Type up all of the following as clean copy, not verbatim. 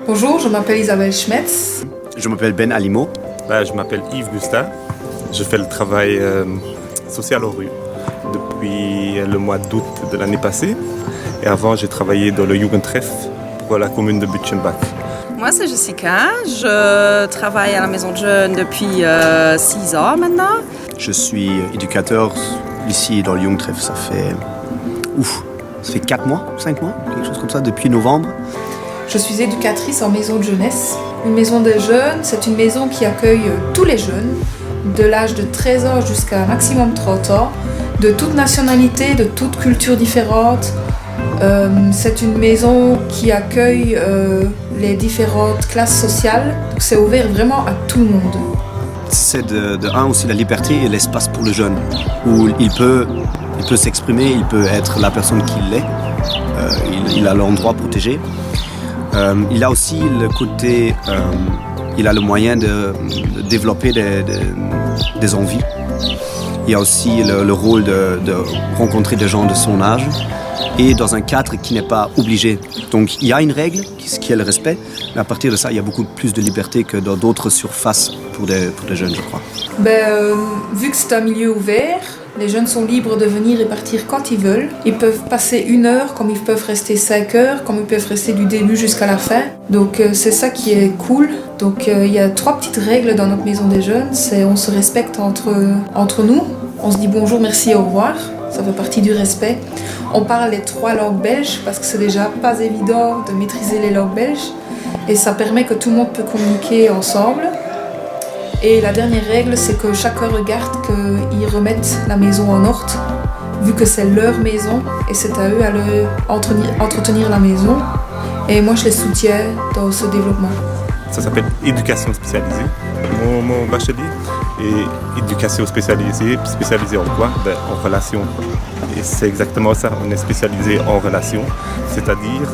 Bonjour, je m'appelle Isabelle Schmetz. Je m'appelle Ben Alimo. Je m'appelle Yves Gustin. Je fais le travail social aux rues depuis le mois d'août de l'année passée. Et avant, j'ai travaillé dans le Jugendtreff pour la commune de Butchenbach. Moi, c'est Jessica. Je travaille à la maison de jeunes depuis 6 ans maintenant. Je suis éducateur ici dans le Jugendtreff. Ça fait 4 mois, 5 mois, quelque chose comme ça, depuis novembre. Je suis éducatrice en maison de jeunesse. Une maison des jeunes, c'est une maison qui accueille tous les jeunes, de l'âge de 13 ans jusqu'à un maximum 30 ans, de toute nationalité, de toute culture différente. C'est une maison qui accueille les différentes classes sociales. Donc c'est ouvert vraiment à tout le monde. C'est de un aussi la liberté et l'espace pour le jeune, où il peut s'exprimer, il peut être la personne qu'il est. Il a l'endroit protégé. Il a aussi le côté, il a le moyen de développer des envies. Il y a aussi le rôle de rencontrer des gens de son âge et dans un cadre qui n'est pas obligé. Donc il y a une règle, qui est le respect, mais à partir de ça, il y a beaucoup plus de liberté que dans d'autres surfaces pour des jeunes, je crois. Vu que c'est un milieu ouvert, les jeunes sont libres de venir et partir quand ils veulent. Ils peuvent passer 1 heure, comme ils peuvent rester 5 heures, comme ils peuvent rester du début jusqu'à la fin. Donc c'est ça qui est cool. Donc il y a 3 petites règles dans notre maison des jeunes. C'est on se respecte entre nous. On se dit bonjour, merci, au revoir. Ça fait partie du respect. On parle les 3 langues belges parce que c'est déjà pas évident de maîtriser les langues belges. Et ça permet que tout le monde peut communiquer ensemble. Et la dernière règle, c'est que chacun regarde qu'ils remettent la maison en ordre, vu que c'est leur maison et c'est à eux à entretenir la maison. Et moi, je les soutiens dans ce développement. Ça s'appelle éducation spécialisée. Mon bachelier est éducation spécialisée. Spécialisée en quoi? En relation. Et c'est exactement ça, on est spécialisé en relation. C'est-à-dire,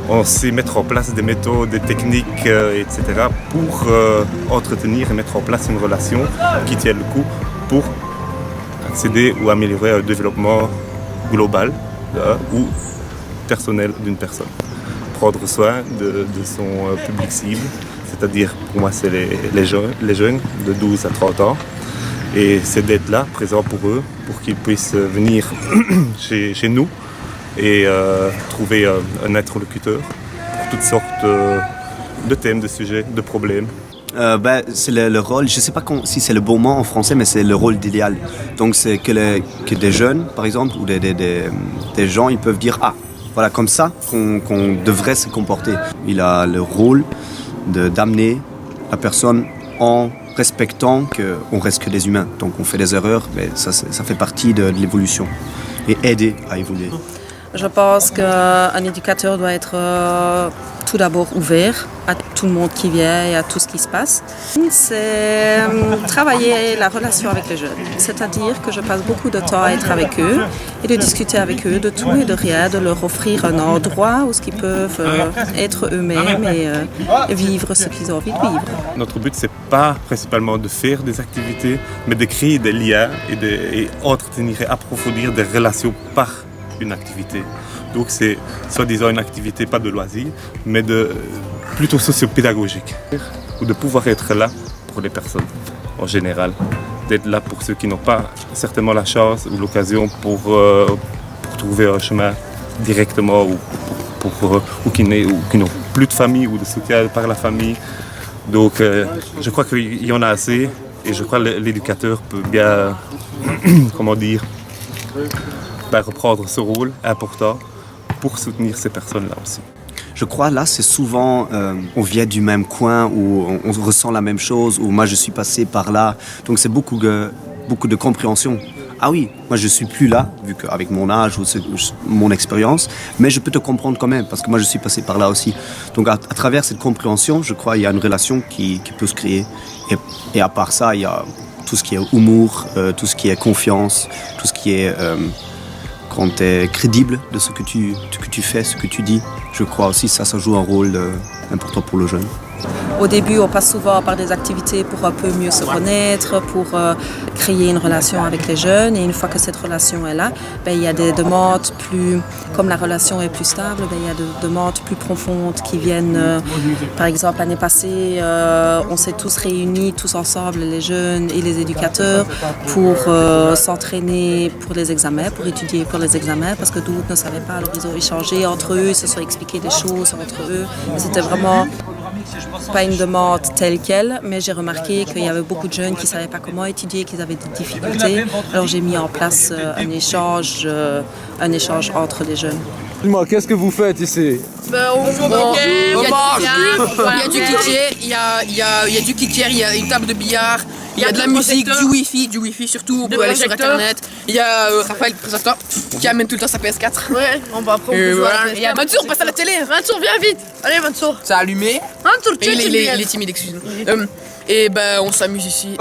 on sait mettre en place des méthodes, des techniques, etc. pour entretenir et mettre en place une relation qui tienne le coup pour accéder ou améliorer un développement global ou personnel d'une personne. Prendre soin de son public cible, c'est-à-dire pour moi c'est les jeunes de 12 à 30 ans. Et c'est d'être là, présent pour eux, pour qu'ils puissent venir chez nous et trouver un interlocuteur pour toutes sortes de thèmes, de sujets, de problèmes. C'est le rôle, je ne sais pas si c'est le bon mot en français, mais c'est le rôle d'idéal. Donc c'est que des jeunes, par exemple, ou des gens, ils peuvent dire « Ah, voilà, comme ça qu'on devrait se comporter ». Il a le rôle d'amener la personne en respectant qu'on reste que des humains. Donc on fait des erreurs, mais ça fait partie de l'évolution. Et aider à évoluer. Je pense qu'un éducateur doit être tout d'abord ouvert à tout le monde qui vient et à tout ce qui se passe. C'est travailler la relation avec les jeunes. C'est-à-dire que je passe beaucoup de temps à être avec eux et de discuter avec eux de tout et de rien, de leur offrir un endroit où ils peuvent être eux-mêmes et vivre ce qu'ils ont envie de vivre. Notre but, c'est pas principalement de faire des activités, mais de créer des liens et entretenir et approfondir des relations par une activité. Donc c'est soi-disant une activité pas de loisir, mais plutôt socio-pédagogique. Ou de pouvoir être là pour les personnes en général. D'être là pour ceux qui n'ont pas certainement la chance ou l'occasion pour trouver un chemin directement ou qui n'ont plus de famille ou de soutien par la famille. Donc je crois qu'il y en a assez et je crois que l'éducateur peut bien, reprendre ce rôle important pour soutenir ces personnes-là aussi. Je crois là, c'est souvent, on vient du même coin où on ressent la même chose, où moi je suis passé par là. Donc c'est beaucoup de compréhension. Ah oui, moi je suis plus là, vu qu'avec mon âge ou mon expérience, mais je peux te comprendre quand même, parce que moi je suis passé par là aussi. Donc à travers cette compréhension, je crois qu'il y a une relation qui peut se créer. Et à part ça, il y a tout ce qui est humour, tout ce qui est confiance, tout ce qui est... quand tu es crédible de ce que tu fais, ce que tu dis, je crois aussi que ça joue un rôle important pour le jeune. Au début, on passe souvent par des activités pour un peu mieux se connaître, pour créer une relation avec les jeunes. Et une fois que cette relation est là, il y a des demandes plus, comme la relation est plus stable, il y a des demandes plus profondes qui viennent. Par exemple, l'année passée, on s'est tous réunis, tous ensemble, les jeunes et les éducateurs, pour s'entraîner pour les examens, pour étudier pour les examens, parce que d'autres ne savaient pas. Alors ils ont échangé entre eux, ils se sont expliqué des choses entre eux. C'était vraiment pas une demande telle quelle, mais j'ai remarqué qu'il y avait beaucoup de jeunes qui ne savaient pas comment étudier, qu'ils avaient des difficultés. Alors j'ai mis en place un échange entre les jeunes. Dis-moi, qu'est-ce que vous faites ici? Il y a du cliquet, il y a du cliquet, il y a une table de billard, il y a de la musique, du wifi surtout, on peut aller sur internet. Il y a Raphaël, le présentateur, qui amène tout le temps sa PS4. Ouais, on va après on peut jouer à la PS4. Mansour, passe à la télé. Mansour, viens vite. Allez Mansour. Ça a allumé. Mansour, Il est timide, excuse-moi. Et on s'amuse ici.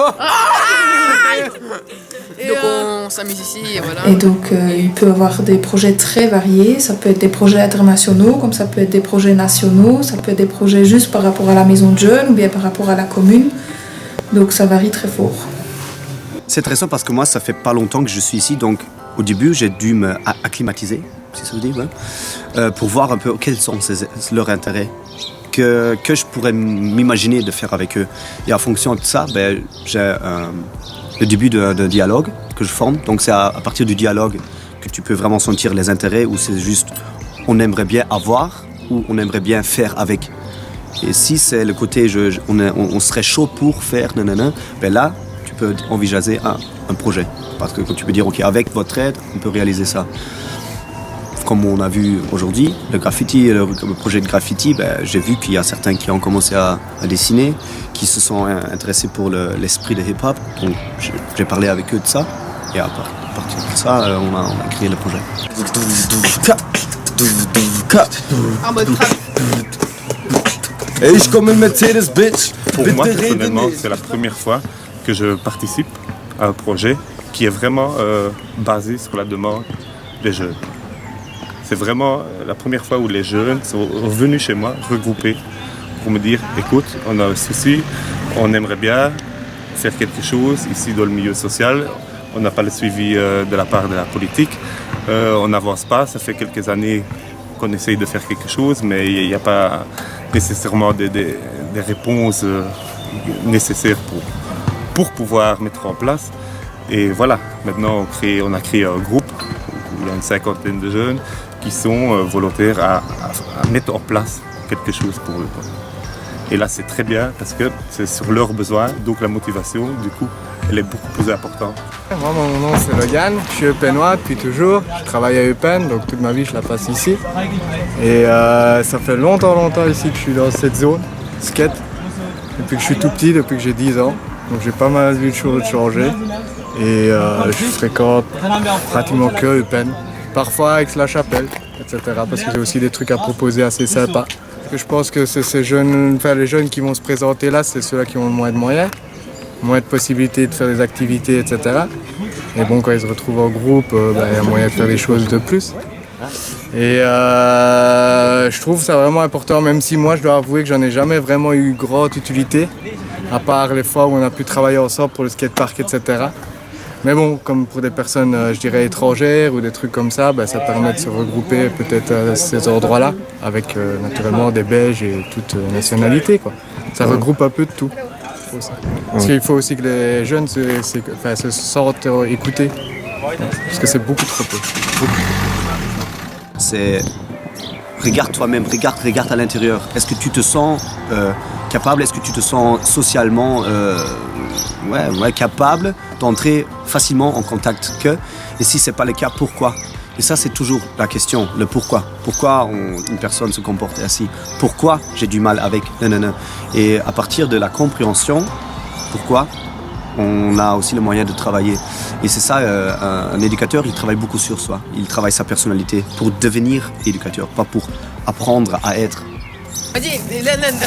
Donc on s'amuse ici et voilà. Et donc il peut y avoir des projets très variés, ça peut être des projets internationaux, comme ça peut être des projets nationaux, ça peut être des projets juste par rapport à la maison de jeunes ou bien par rapport à la commune. Donc ça varie très fort. C'est intéressant parce que moi, ça fait pas longtemps que je suis ici, donc au début, j'ai dû m'acclimatiser, si ça veut dire, pour voir un peu quels sont leurs intérêts, que je pourrais m'imaginer de faire avec eux. Et en fonction de ça, j'ai le début d'un dialogue que je forme. Donc c'est à partir du dialogue que tu peux vraiment sentir les intérêts, ou c'est juste on aimerait bien avoir ou on aimerait bien faire avec. Et si c'est le côté on serait chaud pour faire nanana, là tu peux envisager un projet. Parce que quand tu peux dire ok, avec votre aide on peut réaliser ça. Comme on a vu aujourd'hui, le graffiti, le projet de graffiti, j'ai vu qu'il y a certains qui ont commencé à dessiner, qui se sont intéressés pour l'esprit de hip-hop. Donc j'ai parlé avec eux de ça. Et à partir de ça, on a créé le projet. Et je comme une Mercedes, bitch. Pour moi, personnellement, c'est la première fois que je participe à un projet qui est vraiment basé sur la demande des jeunes. C'est vraiment la première fois où les jeunes sont venus chez moi, regroupés, pour me dire « Écoute, on a un souci, on aimerait bien faire quelque chose ici dans le milieu social. On n'a pas le suivi de la part de la politique. On n'avance pas, ça fait quelques années qu'on essaye de faire quelque chose, mais il n'y a pas nécessairement des réponses nécessaires pour pouvoir mettre en place. Et voilà, maintenant on a créé un groupe où il y a une 50aine de jeunes qui sont volontaires à mettre en place quelque chose pour eux. Et là, c'est très bien parce que c'est sur leurs besoins, donc la motivation, du coup, elle est beaucoup plus importante. Moi, mon nom, c'est Logan. Je suis eupenois depuis toujours. Je travaille à Eupen, donc toute ma vie, je la passe ici. Et ça fait longtemps ici que je suis dans cette zone, skate. Depuis que je suis tout petit, depuis que j'ai 10 ans. Donc j'ai pas mal vu de choses changer. Et je fréquente pratiquement que Eupen. Parfois avec la chapelle, etc. Parce que j'ai aussi des trucs à proposer assez sympas. Je pense que c'est les jeunes qui vont se présenter là, c'est ceux-là qui ont le moins de moyens, moins de possibilités de faire des activités, etc. Et bon, quand ils se retrouvent en groupe, il y a moyen de faire des choses de plus. Et je trouve ça vraiment important, même si moi je dois avouer que j'en ai jamais vraiment eu grande utilité, à part les fois où on a pu travailler ensemble pour le skatepark, etc. Mais bon, comme pour des personnes, je dirais, étrangères ou des trucs comme ça, ça permet de se regrouper peut-être à ces endroits-là, avec naturellement des Belges et toute nationalité, quoi. Ça regroupe un peu de tout. Parce qu'il faut aussi que les jeunes se sentent écoutés, parce que c'est beaucoup trop peu. C'est regarde toi-même, regarde à l'intérieur. Est-ce que tu te sens capable, est-ce que tu te sens socialement capable d'entrer facilement en contact que, et si c'est pas le cas, pourquoi? Et ça, c'est toujours la question, le pourquoi. Pourquoi une personne se comporte ainsi? Pourquoi j'ai du mal avec nanana? Et à partir de la compréhension, pourquoi, on a aussi le moyen de travailler. Et c'est ça, un éducateur, il travaille beaucoup sur soi. Il travaille sa personnalité pour devenir éducateur, pas pour apprendre à être. Vas-y,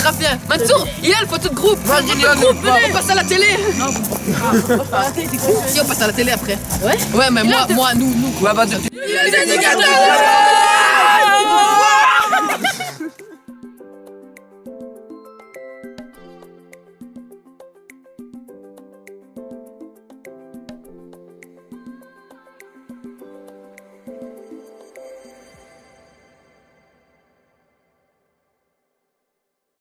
Raphaël, Mansour, il a le photo de groupe. On passe à la télé. Si, on passe à la télé après. Ouais, mais moi, nous. Ouais, Les éducateurs!